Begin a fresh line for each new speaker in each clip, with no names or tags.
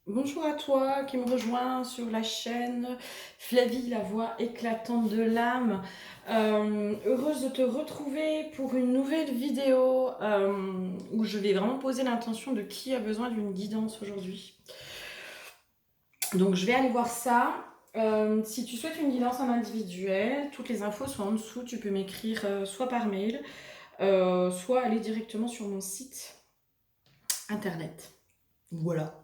Bonjour à toi qui me rejoint sur la chaîne Flavie, la voix éclatante de l'âme. Heureuse de te retrouver pour une nouvelle vidéo où je vais vraiment poser l'intention de qui a besoin d'une guidance aujourd'hui. Donc je vais aller voir ça. Si tu souhaites une guidance en individuel, toutes les infos sont en dessous. Tu peux m'écrire soit par mail, soit aller directement sur mon site internet. Voilà.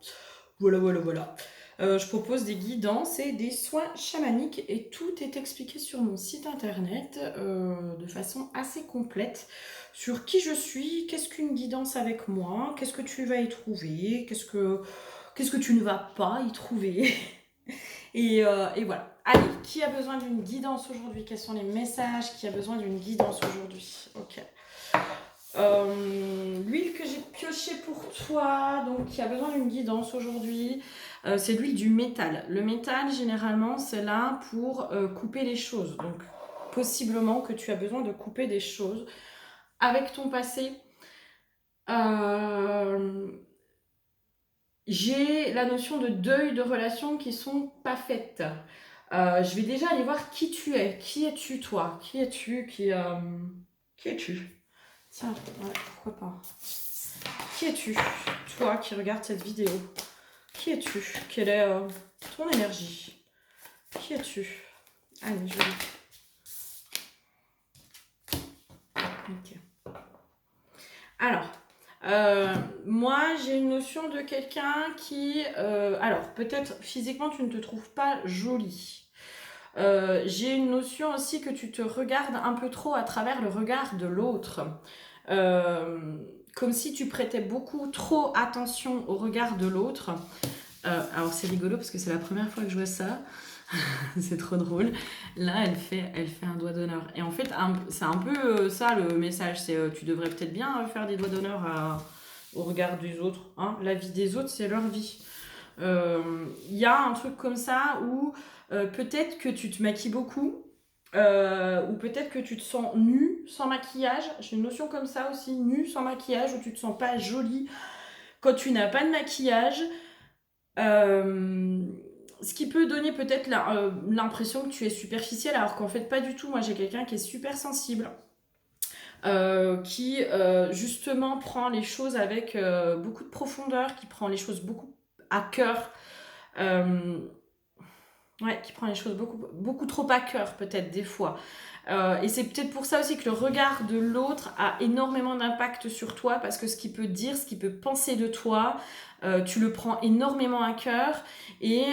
Voilà. Je propose des guidances et des soins chamaniques et tout est expliqué sur mon site internet de façon assez complète sur qui je suis, qu'est-ce qu'une guidance avec moi, qu'est-ce que tu vas y trouver, qu'est-ce que tu ne vas pas y trouver. Et voilà. Allez, qui a besoin d'une guidance aujourd'hui? Quels sont les messages? Qui a besoin d'une guidance aujourd'hui? Ok. L'huile que j'ai piochée pour toi, donc qui a besoin d'une guidance aujourd'hui, c'est l'huile du métal. Le métal, généralement, c'est là pour couper les choses. Donc, possiblement que tu as besoin de couper des choses avec ton passé. Euh, j'ai la notion de deuil de relations qui sont pas faites. Je vais déjà aller voir qui tu es. Qui es-tu, toi? Qui es-tu qui es-tu? Tiens, ouais, pourquoi pas. Qui es-tu, toi qui regardes cette vidéo? Qui es-tu? Quelle est ton énergie? Qui es-tu? Allez, je vais. Ok. Alors, moi, j'ai une notion de quelqu'un qui... alors, peut-être physiquement, tu ne te trouves pas jolie. J'ai une notion aussi que tu te regardes un peu trop à travers le regard de l'autre. Comme si tu prêtais beaucoup trop attention au regard de l'autre. Alors c'est rigolo parce que c'est la première fois que je vois ça. C'est trop drôle. Là, elle fait un doigt d'honneur. Et en fait, c'est un peu ça le message. C'est tu devrais peut-être bien faire des doigts d'honneur au regard des autres. Hein. La vie des autres, c'est leur vie. Il y a un truc comme ça où peut-être que tu te maquilles beaucoup. Ou peut-être que tu te sens nue sans maquillage. J'ai une notion comme ça aussi, nue sans maquillage, où tu te sens pas jolie quand tu n'as pas de maquillage. Euh, Ce qui peut donner peut-être l'impression que tu es superficielle, alors qu'en fait pas du tout. Moi j'ai quelqu'un qui est super sensible, qui justement prend les choses avec beaucoup de profondeur, qui prend les choses beaucoup à cœur, euh, ouais, qui prend les choses beaucoup trop à cœur peut-être des fois. Et c'est peut-être pour ça aussi que le regard de l'autre a énormément d'impact sur toi, parce que ce qu'il peut dire, ce qu'il peut penser de toi, tu le prends énormément à cœur. Et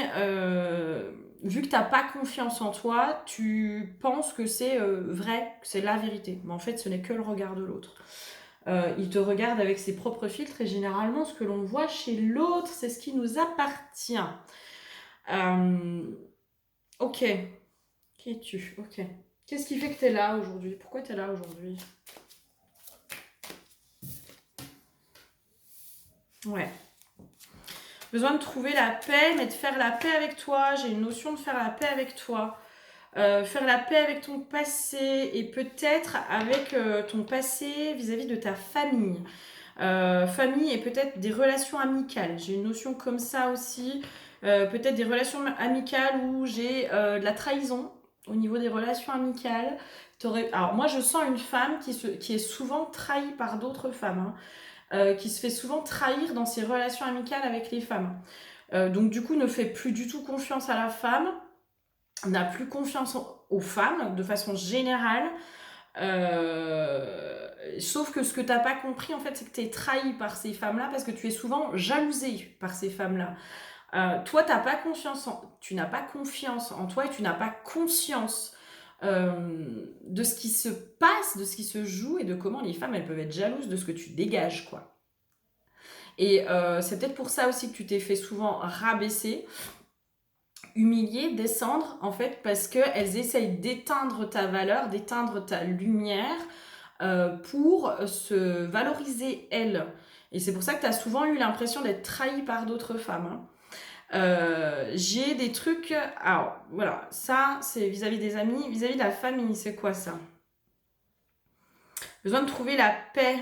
vu que tu n'as pas confiance en toi, tu penses que c'est vrai, que c'est la vérité. Mais en fait, ce n'est que le regard de l'autre. Il te regarde avec ses propres filtres et généralement, ce que l'on voit chez l'autre, c'est ce qui nous appartient. Euh, ok, qui es-tu? Ok. Qu'est-ce qui fait que tu es là aujourd'hui? Pourquoi tu es là aujourd'hui? Ouais. Besoin de trouver la paix, mais de faire la paix avec toi. J'ai une notion de faire la paix avec toi. Faire la paix avec ton passé et peut-être avec ton passé vis-à-vis de ta famille. Famille et peut-être des relations amicales. J'ai une notion comme ça aussi. Peut-être des relations amicales où j'ai de la trahison au niveau des relations amicales. Alors moi je sens une femme qui est souvent trahie par d'autres femmes, hein, qui se fait souvent trahir dans ses relations amicales avec les femmes. Donc du coup ne fait plus du tout confiance à la femme, n'a plus confiance aux femmes de façon générale. Sauf que ce que t'as pas compris en fait, c'est que tu es trahi par ces femmes-là parce que tu es souvent jalousé par ces femmes-là. Toi, tu n'as pas confiance en toi et tu n'as pas conscience de ce qui se passe, de ce qui se joue et de comment les femmes elles peuvent être jalouses de ce que tu dégages, quoi. Et c'est peut-être pour ça aussi que tu t'es fait souvent rabaisser, humilier, descendre, en fait, parce qu'elles essayent d'éteindre ta valeur, d'éteindre ta lumière pour se valoriser elles. Et c'est pour ça que tu as souvent eu l'impression d'être trahie par d'autres femmes. Hein. J'ai des trucs. Alors voilà, ça c'est vis-à-vis des amis, vis-à-vis de la famille, c'est quoi ça? Besoin de trouver la paix.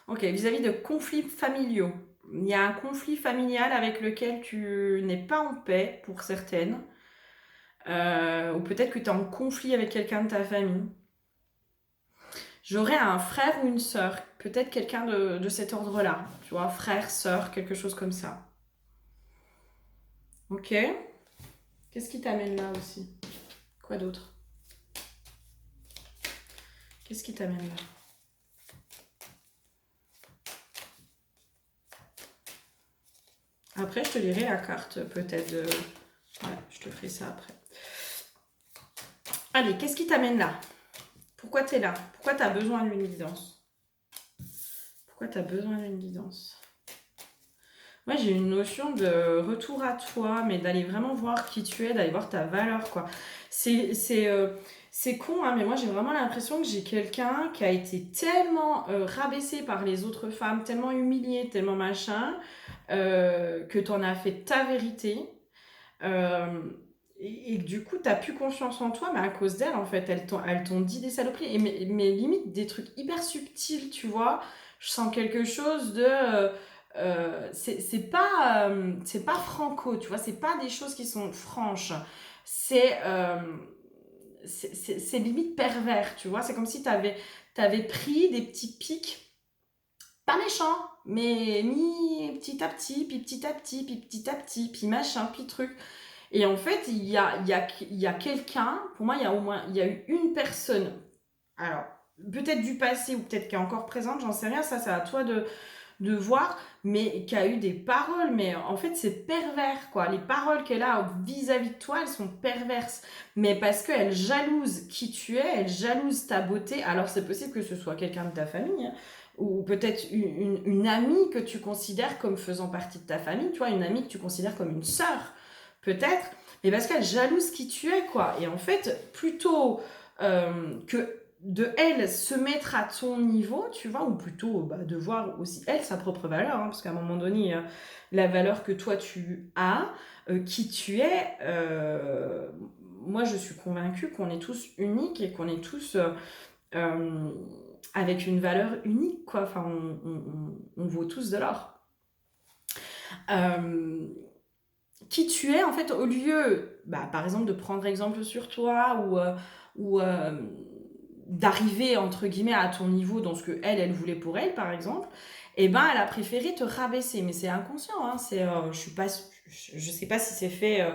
Ok, vis-à-vis de conflits familiaux. Il y a un conflit familial avec lequel tu n'es pas en paix pour certaines. Ou peut-être que tu es en conflit avec quelqu'un de ta famille. J'aurais un frère ou une sœur, peut-être quelqu'un de cet ordre-là. Tu vois, frère, sœur, quelque chose comme ça. Ok. Qu'est-ce qui t'amène là aussi? Quoi d'autre? Qu'est-ce qui t'amène là? Après, je te lirai la carte peut-être de... Ouais, je te ferai ça après. Allez, qu'est-ce qui t'amène là? Pourquoi t'es là? Pourquoi t'as besoin d'une guidance? Pourquoi t'as besoin d'une guidance? Moi, j'ai une notion de retour à toi, mais d'aller vraiment voir qui tu es, d'aller voir ta valeur, quoi. C'est con, hein, mais moi, j'ai vraiment l'impression que j'ai quelqu'un qui a été tellement rabaissé par les autres femmes, tellement humilié, tellement machin, que t'en as fait ta vérité. Euh, et que du coup, t'as plus confiance en toi, mais à cause d'elle, en fait, elles t'ont dit des saloperies. Et mais limite, des trucs hyper subtils, tu vois. Je sens quelque chose de... c'est pas franco, tu vois. C'est pas des choses qui sont franches. C'est... c'est limite pervers, tu vois. C'est comme si t'avais pris des petits pics, pas méchants, mais mis petit à petit, puis petit à petit, puis petit à petit, puis machin, puis truc. Et en fait, il y a quelqu'un, pour moi, il y a eu une personne, alors, peut-être du passé ou peut-être qui est encore présente, j'en sais rien, ça c'est à toi de voir, mais qui a eu des paroles, mais en fait c'est pervers, quoi. Les paroles qu'elle a vis-à-vis de toi, elles sont perverses, mais parce qu'elle jalouse qui tu es, elle jalouse ta beauté, alors c'est possible que ce soit quelqu'un de ta famille, hein, ou peut-être une amie que tu considères comme faisant partie de ta famille, tu vois, une amie que tu considères comme une sœur, peut-être, mais parce qu'elle jalouse qui tu es, quoi. Et en fait, plutôt que de elle se mettre à ton niveau, tu vois, ou plutôt de voir aussi elle sa propre valeur, hein, parce qu'à un moment donné, la valeur que toi tu as, qui tu es, moi je suis convaincue qu'on est tous uniques et qu'on est tous euh, avec une valeur unique, quoi. Enfin, on vaut tous de l'or. Euh, qui tu es, en fait, au lieu, par exemple, de prendre exemple sur toi ou d'arriver, entre guillemets, à ton niveau dans ce que elle voulait pour elle, par exemple, eh ben, elle a préféré te rabaisser. Mais c'est inconscient, hein, je sais pas si c'est fait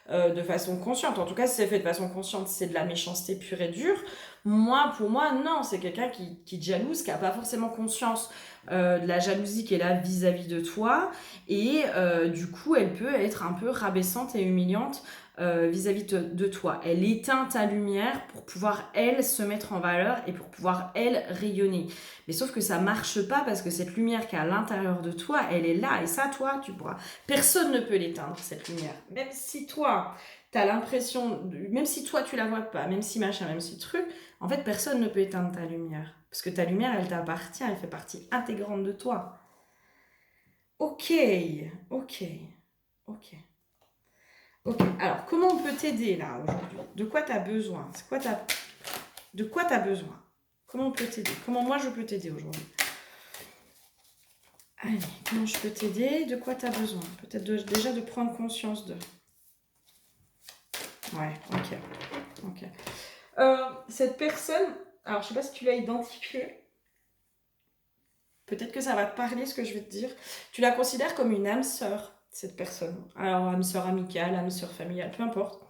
de façon consciente. En tout cas, si c'est fait de façon consciente, c'est de la méchanceté pure et dure. Moi, pour moi, non, c'est quelqu'un qui te jalouse, qui a pas forcément conscience de la jalousie qu'elle a vis-à-vis de toi. Et du coup, elle peut être un peu rabaissante et humiliante vis-à-vis de toi. Elle éteint ta lumière pour pouvoir, elle, se mettre en valeur et pour pouvoir, elle, rayonner. Mais sauf que ça marche pas parce que cette lumière qui est à l'intérieur de toi, elle est là. Et ça, toi, tu pourras... Personne ne peut l'éteindre, cette lumière. Même si toi, t'as l'impression... Même si toi, tu la vois pas, même si machin, même si truc, en fait, personne ne peut éteindre ta lumière. Parce que ta lumière, elle t'appartient, elle fait partie intégrante de toi. Ok, ok, ok. Ok, alors comment on peut t'aider là aujourd'hui? De quoi tu as besoin? De quoi tu as besoin? Comment on peut t'aider? Comment moi je peux t'aider aujourd'hui? Allez, comment je peux t'aider? De quoi tu as besoin? Peut-être déjà de prendre conscience de. Ouais, ok. Ok. Cette personne, alors je sais pas si tu l'as identifiée, peut-être que ça va te parler ce que je vais te dire. Tu la considères comme une âme sœur, cette personne. Alors, âme sœur amicale, âme sœur familiale, peu importe.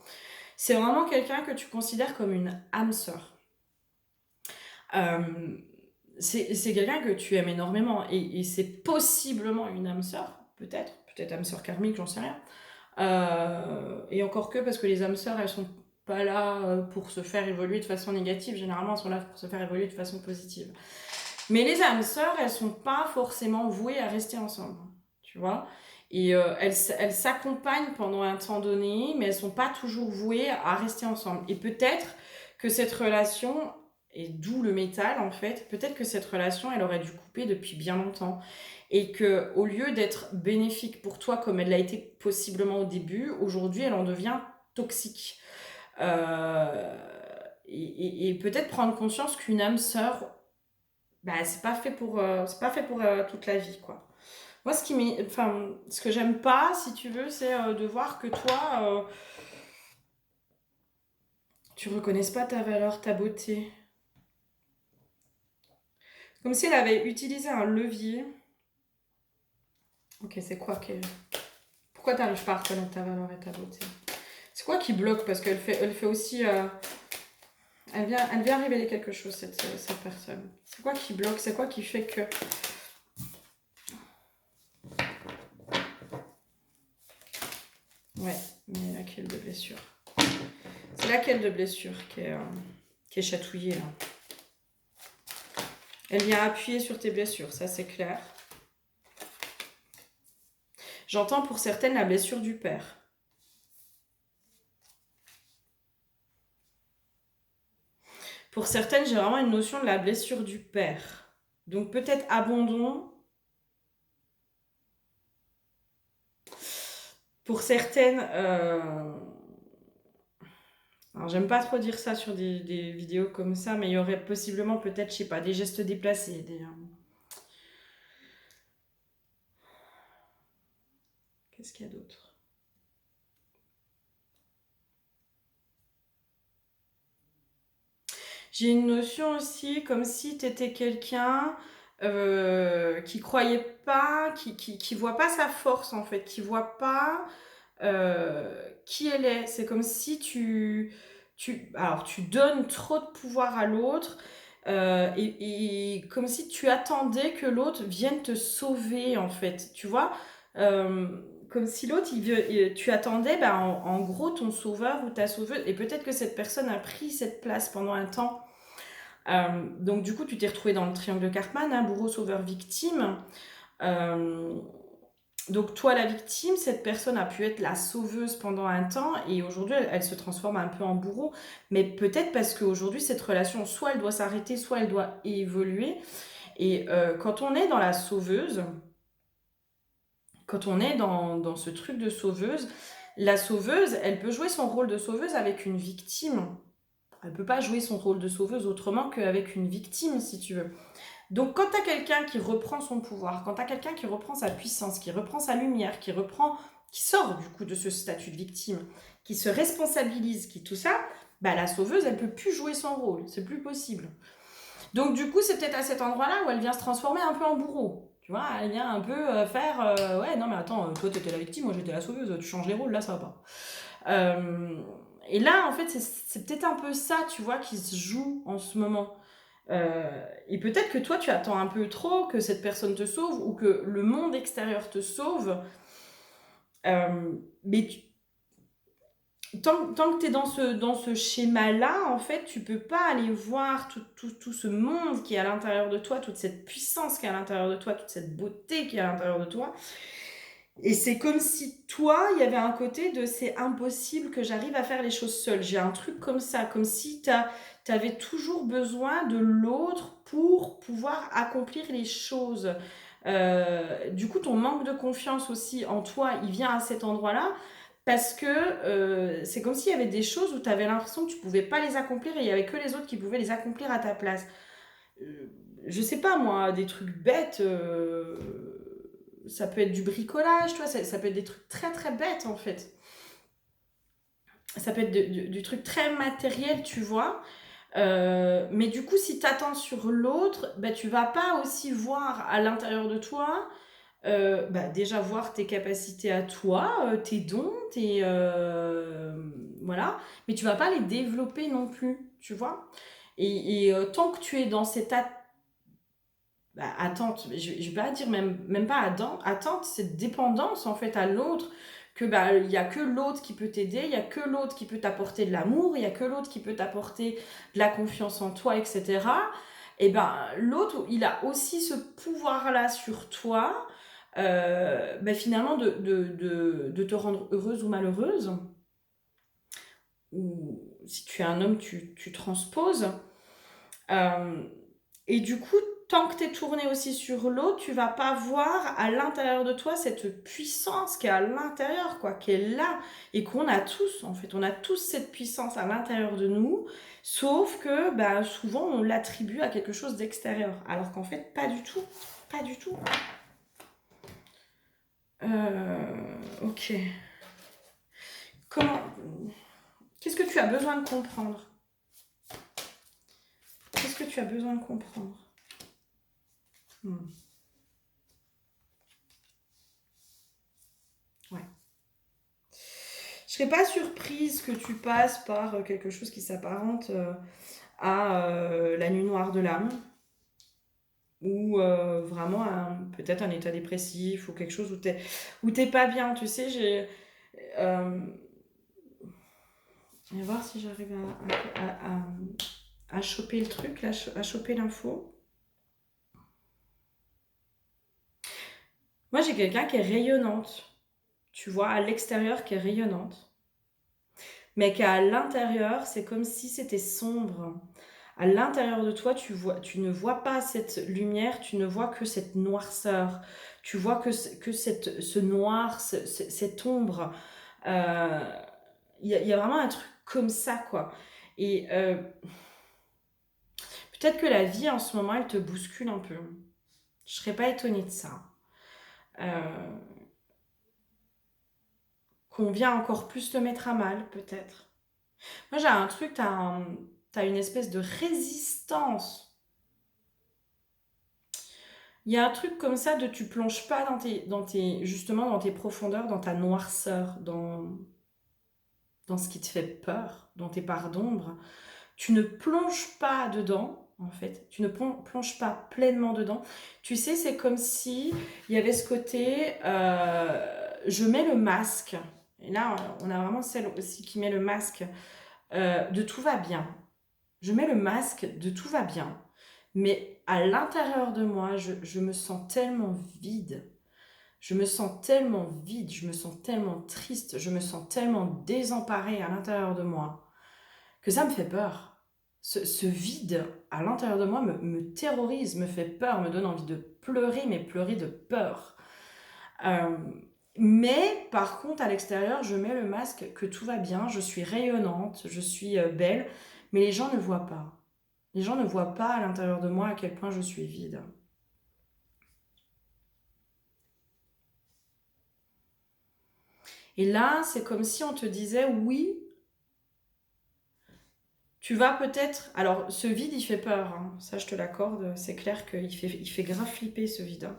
C'est vraiment quelqu'un que tu considères comme une âme sœur. Euh, c'est quelqu'un que tu aimes énormément et c'est possiblement une âme sœur, peut-être âme sœur karmique, j'en sais rien. Et encore que, parce que les âmes sœurs, elles sont pas là pour se faire évoluer de façon négative, généralement elles sont là pour se faire évoluer de façon positive. Mais les âmes sœurs, elles sont pas forcément vouées à rester ensemble, tu vois. Et elles s'accompagnent pendant un temps donné, mais elles sont pas toujours vouées à rester ensemble. Et peut-être que cette relation, et d'où le métal en fait, peut-être que cette relation, elle aurait dû couper depuis bien longtemps. Et que au lieu d'être bénéfique pour toi comme elle l'a été possiblement au début, aujourd'hui, elle en devient toxique. Euh, et peut-être prendre conscience qu'une âme sœur, c'est pas fait pour toute la vie, quoi. Moi, ce que j'aime pas, si tu veux, c'est de voir que toi, tu reconnaisses pas ta valeur, ta beauté. Comme si elle avait utilisé un levier. Ok, c'est quoi qu'elle... Pourquoi t'arrives pas à reconnaître ta valeur et ta beauté? C'est quoi qui bloque? Parce elle fait aussi... elle vient révéler quelque chose, cette personne. C'est quoi qui bloque? C'est quoi qui fait que... Ouais, mais laquelle de blessure? C'est laquelle de blessure qui est chatouillée, là? Elle vient appuyer sur tes blessures, ça c'est clair. J'entends pour certaines la blessure du père. Pour certaines, j'ai vraiment une notion de la blessure du père. Donc peut-être abandon. Pour certaines, alors j'aime pas trop dire ça sur des vidéos comme ça, mais il y aurait possiblement peut-être, je sais pas, des gestes déplacés. Qu'est-ce qu'il y a d'autre? J'ai une notion aussi comme si tu étais quelqu'un qui croyait pas, qui voit pas sa force en fait, qui voit pas qui elle est. C'est comme si alors tu donnes trop de pouvoir à l'autre et comme si tu attendais que l'autre vienne te sauver en fait, tu vois. Euh, Comme si l'autre, tu attendais en gros ton sauveur ou ta sauveuse, et peut-être que cette personne a pris cette place pendant un temps. Donc du coup, tu t'es retrouvé dans le triangle de Cartman, hein, bourreau, sauveur, victime. Euh, donc toi, la victime, cette personne a pu être la sauveuse pendant un temps et aujourd'hui, elle se transforme un peu en bourreau. Mais peut-être parce qu'aujourd'hui, cette relation, soit elle doit s'arrêter, soit elle doit évoluer. Et quand on est dans la sauveuse, quand on est dans ce truc de sauveuse, la sauveuse, elle peut jouer son rôle de sauveuse avec une victime. Elle ne peut pas jouer son rôle de sauveuse autrement qu'avec une victime, si tu veux. Donc quand tu as quelqu'un qui reprend son pouvoir, quand tu as quelqu'un qui reprend sa puissance, qui reprend sa lumière, qui sort du coup de ce statut de victime, qui se responsabilise, qui tout ça, bah, la sauveuse, elle peut plus jouer son rôle, c'est plus possible. Donc du coup, c'est peut-être à cet endroit-là où elle vient se transformer un peu en bourreau. Tu vois, elle vient un peu faire ouais, non mais attends, toi t'étais la victime, moi j'étais la sauveuse, tu changes les rôles, là ça va pas. Euh, et là, en fait, c'est peut-être un peu ça, tu vois, qui se joue en ce moment. Et peut-être que toi, tu attends un peu trop que cette personne te sauve ou que le monde extérieur te sauve. Mais tant que tu es dans ce schéma-là, en fait, tu peux pas aller voir tout ce monde qui est à l'intérieur de toi, toute cette puissance qui est à l'intérieur de toi, toute cette beauté qui est à l'intérieur de toi. Et c'est comme si toi, il y avait un côté de c'est impossible que j'arrive à faire les choses seule. J'ai un truc comme ça, comme si t'avais toujours besoin de l'autre pour pouvoir accomplir les choses. Du coup, ton manque de confiance aussi en toi, il vient à cet endroit-là parce que c'est comme s'il y avait des choses où tu avais l'impression que tu pouvais pas les accomplir et il y avait que les autres qui pouvaient les accomplir à ta place. Euh, je sais pas moi, des trucs bêtes. Ça peut être du bricolage, tu vois, ça peut être des trucs très très bêtes en fait. Ça peut être du truc très matériel, tu vois. Mais du coup, si tu attends sur l'autre, bah, tu vas pas aussi voir à l'intérieur de toi, déjà voir tes capacités à toi, tes dons, voilà, mais tu vas pas les développer non plus, tu vois. Et tant que tu es dans cette attente, je vais pas dire même pas attente, cette dépendance en fait à l'autre, que bah il y a que l'autre qui peut t'aider, il y a que l'autre qui peut t'apporter de l'amour, il y a que l'autre qui peut t'apporter de la confiance en toi, etc. Et ben l'autre, il a aussi ce pouvoir-là sur toi, finalement de te rendre heureuse ou malheureuse. Ou si tu es un homme, tu transposes. Euh, et du coup, tant que tu es tourné aussi sur l'autre, tu vas pas voir à l'intérieur de toi cette puissance qui est à l'intérieur, quoi, qui est là, et qu'on a tous, en fait. On a tous cette puissance à l'intérieur de nous, sauf que bah, souvent on l'attribue à quelque chose d'extérieur, alors qu'en fait, pas du tout. Pas du tout. Ok. Comment... Qu'est-ce que tu as besoin de comprendre? Qu'est-ce que tu as besoin de comprendre? Ouais. Je serais pas surprise que tu passes par quelque chose qui s'apparente à la nuit noire de l'âme ou vraiment peut-être un état dépressif ou quelque chose où t'es pas bien. Tu sais, je vais voir si j'arrive à choper le truc, là, à choper l'info. Moi, j'ai quelqu'un qui est rayonnante, tu vois, à l'extérieur qui est rayonnante, mais qu'à l'intérieur, c'est comme si c'était sombre. À l'intérieur de toi, tu ne vois pas cette lumière, tu ne vois que cette noirceur. Tu vois que ce noir, cette ombre. Il y a vraiment un truc comme ça, quoi. Et peut-être que la vie, en ce moment, elle te bouscule un peu. Je serais pas étonnée de ça. Euh, qu'on vient encore plus te mettre à mal, peut-être. Moi, j'ai un truc, t'as une espèce de résistance. Il y a un truc comme ça de tu plonges pas justement dans tes profondeurs, dans ta noirceur, dans ce qui te fait peur, dans tes parts d'ombre. Tu ne plonges pas dedans, en fait. Tu ne plonges pas pleinement dedans. Tu sais, c'est comme si il y avait ce côté, je mets le masque. Et là, on a vraiment celle aussi qui met le masque de tout va bien. Je mets le masque de tout va bien. Mais à l'intérieur de moi, je me sens tellement vide. Je me sens tellement vide, je me sens tellement triste, je me sens tellement désemparée à l'intérieur de moi que ça me fait peur. Ce vide à l'intérieur de moi me terrorise, me fait peur, me donne envie de pleurer, mais pleurer de peur. Euh, mais par contre, à l'extérieur, je mets le masque que tout va bien, je suis rayonnante, je suis belle, mais les gens ne voient pas. Les gens ne voient pas à l'intérieur de moi à quel point je suis vide. Et là, c'est comme si on te disait, oui, tu vas peut-être... Alors, ce vide, il fait peur, hein. Ça, je te l'accorde. C'est clair il fait grave flipper, ce vide, hein.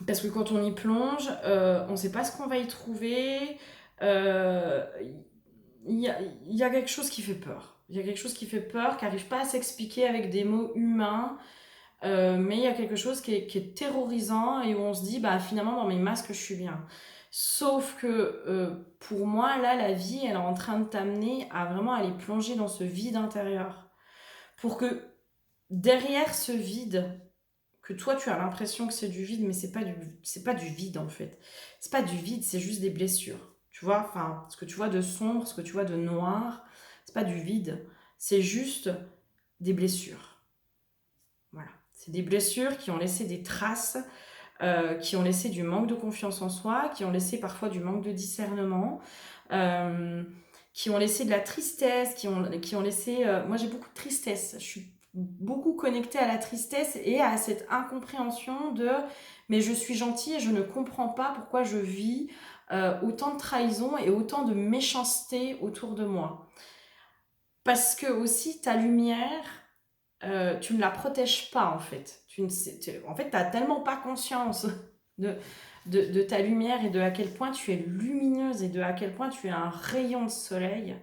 Parce que quand on y plonge, on ne sait pas ce qu'on va y trouver. Euh, il y a quelque chose qui fait peur. Il y a quelque chose qui fait peur, qui n'arrive pas à s'expliquer avec des mots humains. Mais il y a quelque chose qui est terrorisant et où on se dit, bah finalement, dans mes masques, je suis bien. Sauf que pour moi, là, la vie, elle est en train de t'amener à vraiment aller plonger dans ce vide intérieur. Pour que derrière ce vide, que toi tu as l'impression que c'est du vide, mais c'est pas du vide en fait. C'est pas du vide, c'est juste des blessures. Tu vois, enfin, ce que tu vois de sombre, ce que tu vois de noir, c'est pas du vide, c'est juste des blessures. Voilà. C'est des blessures qui ont laissé des traces, qui ont laissé du manque de confiance en soi, qui ont laissé parfois du manque de discernement, euh, qui ont laissé de la tristesse, qui ont laissé... moi j'ai beaucoup de tristesse, je suis beaucoup connectée à la tristesse et à cette incompréhension de mais je suis gentille et je ne comprends pas pourquoi je vis autant de trahison et autant de méchanceté autour de moi. Parce que aussi ta lumière, tu ne la protèges pas en fait. En fait, tu n'as tellement pas conscience de, de ta lumière et de à quel point tu es lumineuse et de à quel point tu es un rayon de soleil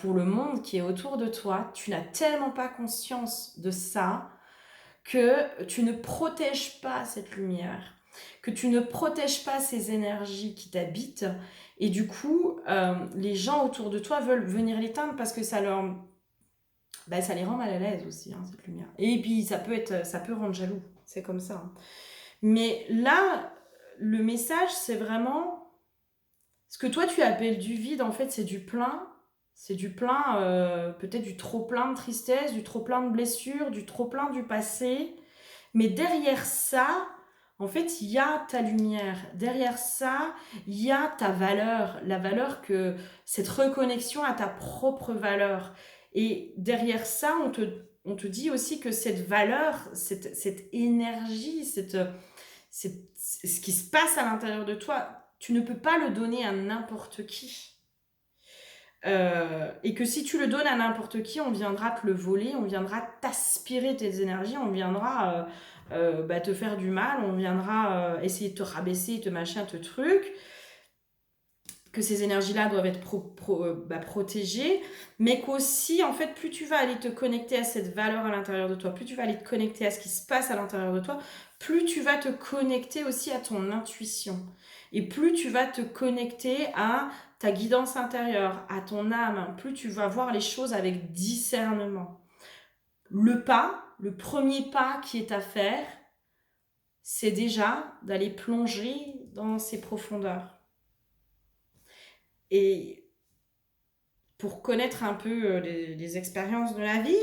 pour le monde qui est autour de toi. Tu n'as tellement pas conscience de ça que tu ne protèges pas cette lumière, que tu ne protèges pas ces énergies qui t'habitent. Et du coup, les gens autour de toi veulent venir l'éteindre parce que ça les rend mal à l'aise aussi, hein, cette lumière. Et puis, ça peut rendre jaloux. C'est comme ça, hein. Mais là, le message, c'est vraiment... Ce que toi, tu appelles du vide, en fait, c'est du plein. C'est du plein, peut-être du trop-plein de tristesse, du trop-plein de blessures, du trop-plein du passé. Mais derrière ça, en fait, il y a ta lumière. Derrière ça, il y a ta valeur. La valeur que... Cette reconnexion à ta propre valeur. Et derrière ça, on te dit aussi que cette valeur, cette énergie, ce qui se passe à l'intérieur de toi, tu ne peux pas le donner à n'importe qui. Et que si tu le donnes à n'importe qui, on viendra te le voler, on viendra t'aspirer tes énergies, on viendra te faire du mal, on viendra essayer de te rabaisser, te machin, te truc. Que ces énergies-là doivent être protégées, mais qu'aussi, en fait, plus tu vas aller te connecter à cette valeur à l'intérieur de toi, plus tu vas aller te connecter à ce qui se passe à l'intérieur de toi, plus tu vas te connecter aussi à ton intuition. Et plus tu vas te connecter à ta guidance intérieure, à ton âme, plus tu vas voir les choses avec discernement. Le premier pas qui est à faire, c'est déjà d'aller plonger dans ces profondeurs. Et pour connaître un peu les expériences de la vie,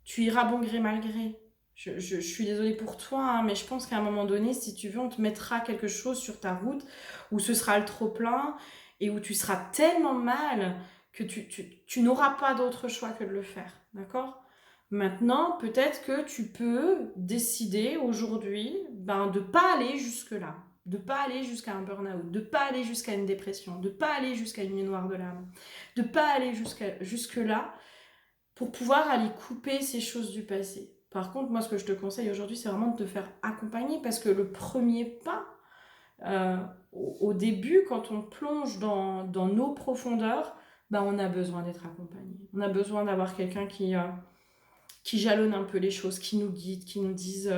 tu iras bon gré mal gré. Je suis désolée pour toi, hein, mais je pense qu'à un moment donné, si tu veux, on te mettra quelque chose sur ta route où ce sera le trop-plein et où tu seras tellement mal que tu n'auras pas d'autre choix que de le faire. D'accord ? Maintenant, peut-être que tu peux décider aujourd'hui de ne pas aller jusque-là, de ne pas aller jusqu'à un burn-out, de ne pas aller jusqu'à une dépression, de ne pas aller jusqu'à une nuit noire de l'âme, de ne pas aller jusque-là pour pouvoir aller couper ces choses du passé. Par contre, moi, ce que je te conseille aujourd'hui, c'est vraiment de te faire accompagner parce que le premier pas, au début, quand on plonge dans nos profondeurs, on a besoin d'être accompagné. On a besoin d'avoir quelqu'un qui jalonne un peu les choses, qui nous guide, qui nous dise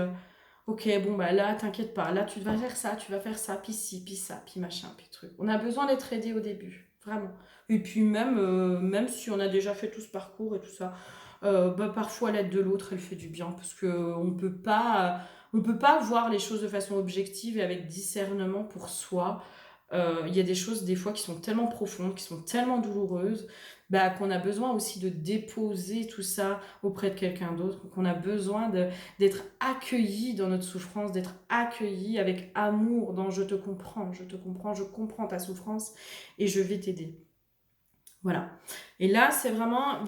ok, bon, là, t'inquiète pas, là, tu vas faire ça, puis ci, puis ça, puis machin, puis truc. On a besoin d'être aidé au début, vraiment. Et puis même si on a déjà fait tout ce parcours et tout ça, parfois l'aide de l'autre, elle fait du bien, parce qu'on peut pas voir les choses de façon objective et avec discernement pour soi. Il y a des choses des fois qui sont tellement profondes, qui sont tellement douloureuses, qu'on a besoin aussi de déposer tout ça auprès de quelqu'un d'autre, qu'on a besoin d'être accueilli dans notre souffrance, d'être accueilli avec amour dans je comprends, je comprends ta souffrance et je vais t'aider. Voilà. Et là, c'est vraiment...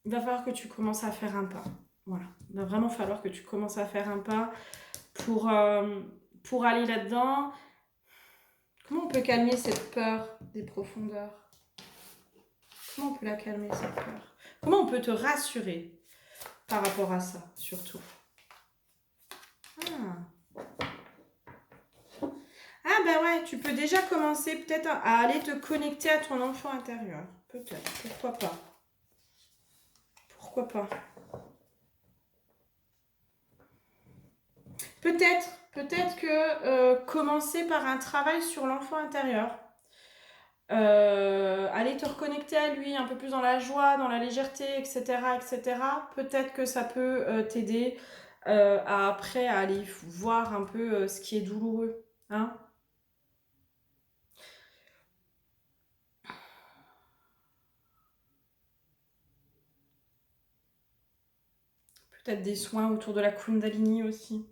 Il va falloir que tu commences à faire un pas. Voilà. Il va vraiment falloir que tu commences à faire un pas pour aller là-dedans. Comment on peut calmer cette peur des profondeurs ? Comment on peut la calmer, cette peur ? Comment on peut te rassurer par rapport à ça, surtout ? Ouais, tu peux déjà commencer peut-être à aller te connecter à ton enfant intérieur. Peut-être, pourquoi pas ? Pourquoi pas ? Peut-être que commencer par un travail sur l'enfant intérieur. Aller te reconnecter à lui un peu plus dans la joie, dans la légèreté, etc. etc. Peut-être que ça peut t'aider après à aller voir un peu ce qui est douloureux. Hein ? Peut-être des soins autour de la Kundalini aussi.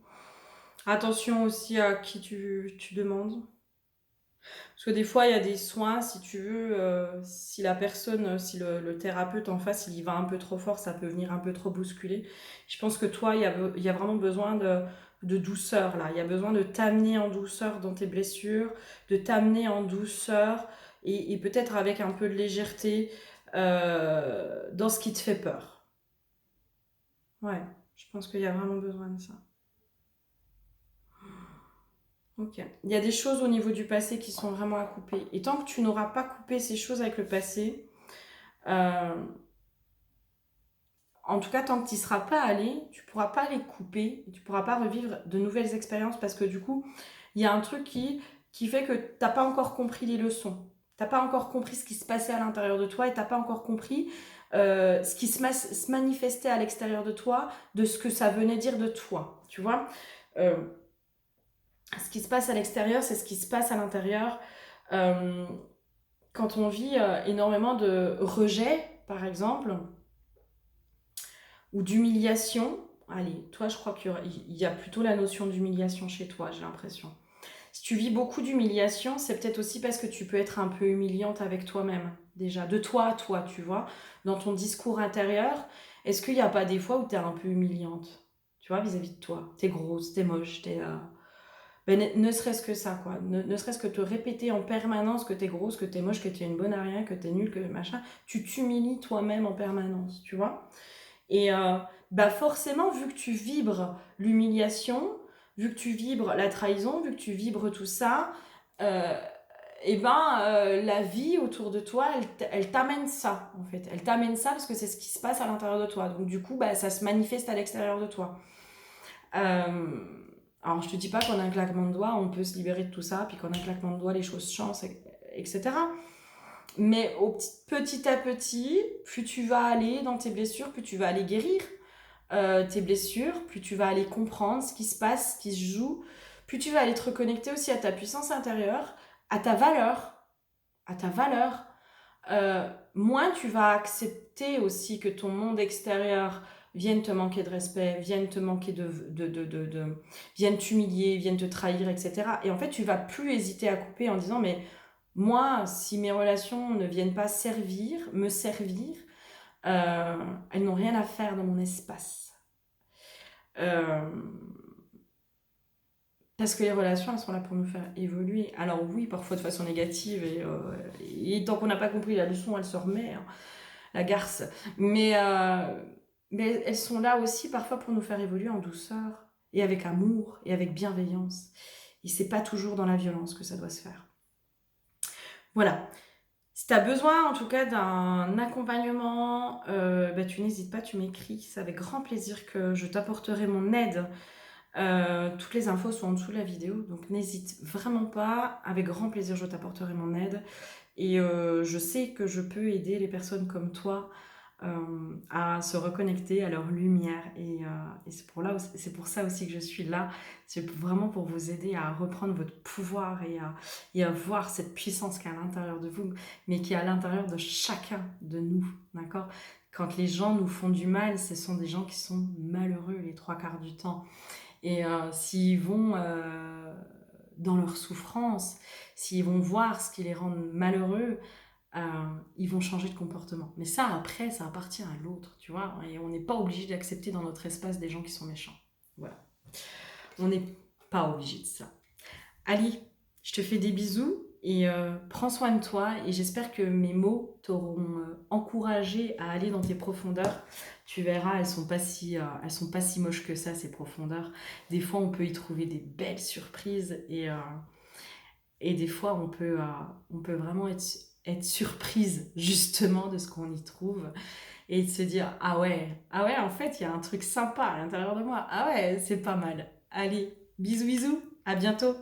Attention aussi à qui tu demandes. Parce que des fois, il y a des soins, si tu veux, si la personne, si le thérapeute en face, il y va un peu trop fort, ça peut venir un peu trop bousculer. Je pense que toi, il y a vraiment besoin de douceur, là. Il y a besoin de t'amener en douceur dans tes blessures, de t'amener en douceur et peut-être avec un peu de légèreté dans ce qui te fait peur. Ouais, je pense qu'il y a vraiment besoin de ça. Ok. Il y a des choses au niveau du passé qui sont vraiment à couper. Et tant que tu n'auras pas coupé ces choses avec le passé, en tout cas, tant que tu n'y seras pas allé, tu ne pourras pas les couper, tu ne pourras pas revivre de nouvelles expériences parce que du coup, il y a un truc qui fait que tu n'as pas encore compris les leçons. Tu n'as pas encore compris ce qui se passait à l'intérieur de toi et tu n'as pas encore compris ce qui se manifestait à l'extérieur de toi, de ce que ça venait dire de toi. Tu vois ce qui se passe à l'extérieur, c'est ce qui se passe à l'intérieur. Quand on vit énormément de rejet, par exemple, ou d'humiliation, allez, toi, je crois qu'il y a plutôt la notion d'humiliation chez toi, j'ai l'impression. Si tu vis beaucoup d'humiliation, c'est peut-être aussi parce que tu peux être un peu humiliante avec toi-même, déjà, de toi à toi, tu vois, dans ton discours intérieur. Est-ce qu'il n'y a pas des fois où tu es un peu humiliante ? Tu vois, vis-à-vis de toi. T'es grosse, t'es moche, ben, ne serait-ce que ça, quoi. Ne serait-ce que te répéter en permanence que t'es grosse, que t'es moche, que t'es une bonne à rien, que t'es nulle, que machin. Tu t'humilies toi-même en permanence, tu vois. Et bah forcément, vu que tu vibres l'humiliation, vu que tu vibres la trahison, vu que tu vibres tout ça, euh, et ben la vie autour de toi, elle t'amène ça, en fait. Elle t'amène ça parce que c'est ce qui se passe à l'intérieur de toi. Donc du coup, bah, ça se manifeste à l'extérieur de toi. Euh, alors je te dis pas qu'en un claquement de doigts, on peut se libérer de tout ça, puis qu'en un claquement de doigts, les choses changent, etc. Mais petit à petit, plus tu vas aller dans tes blessures, plus tu vas aller guérir tes blessures, plus tu vas aller comprendre ce qui se passe, ce qui se joue, plus tu vas aller te reconnecter aussi à ta puissance intérieure, à ta valeur, à ta valeur. Moins tu vas accepter aussi que ton monde extérieur vienne te manquer de respect, vienne te manquer vienne t'humilier, vienne te trahir, etc. Et en fait, tu vas plus hésiter à couper en disant, mais moi, si mes relations ne viennent pas me servir, elles n'ont rien à faire dans mon espace. Parce que les relations, elles sont là pour nous faire évoluer. Alors oui, parfois de façon négative, et tant qu'on n'a pas compris la leçon, elle se remet, hein, la garce. Mais elles sont là aussi parfois pour nous faire évoluer en douceur, et avec amour, et avec bienveillance. Et c'est pas toujours dans la violence que ça doit se faire. Voilà. Si tu as besoin en tout cas d'un accompagnement, bah, tu n'hésites pas, tu m'écris. C'est avec grand plaisir que je t'apporterai mon aide. Toutes les infos sont en dessous de la vidéo, donc n'hésite vraiment pas. Avec grand plaisir, je t'apporterai mon aide. Et je sais que je peux aider les personnes comme toi à se reconnecter à leur lumière. Et c'est pour ça aussi que je suis là. C'est vraiment pour vous aider à reprendre votre pouvoir et à voir cette puissance qui est à l'intérieur de vous, mais qui est à l'intérieur de chacun de nous. D'accord ? Quand les gens nous font du mal, ce sont des gens qui sont malheureux les 3/4 du temps. Et s'ils vont dans leur souffrance, s'ils vont voir ce qui les rend malheureux, ils vont changer de comportement. Mais ça, après, ça appartient à l'autre, tu vois. Et on n'est pas obligé d'accepter dans notre espace des gens qui sont méchants. Voilà. On n'est pas obligé de ça. Ali, je te fais des bisous et prends soin de toi. Et j'espère que mes mots t'auront encouragé à aller dans tes profondeurs. Tu verras, elles sont pas si moches que ça, ces profondeurs. Des fois, on peut y trouver des belles surprises et des fois, on peut vraiment être surprise justement de ce qu'on y trouve et de se dire ah ouais, en fait, il y a un truc sympa à l'intérieur de moi. Ah ouais, c'est pas mal. Allez, bisous, bisous, à bientôt.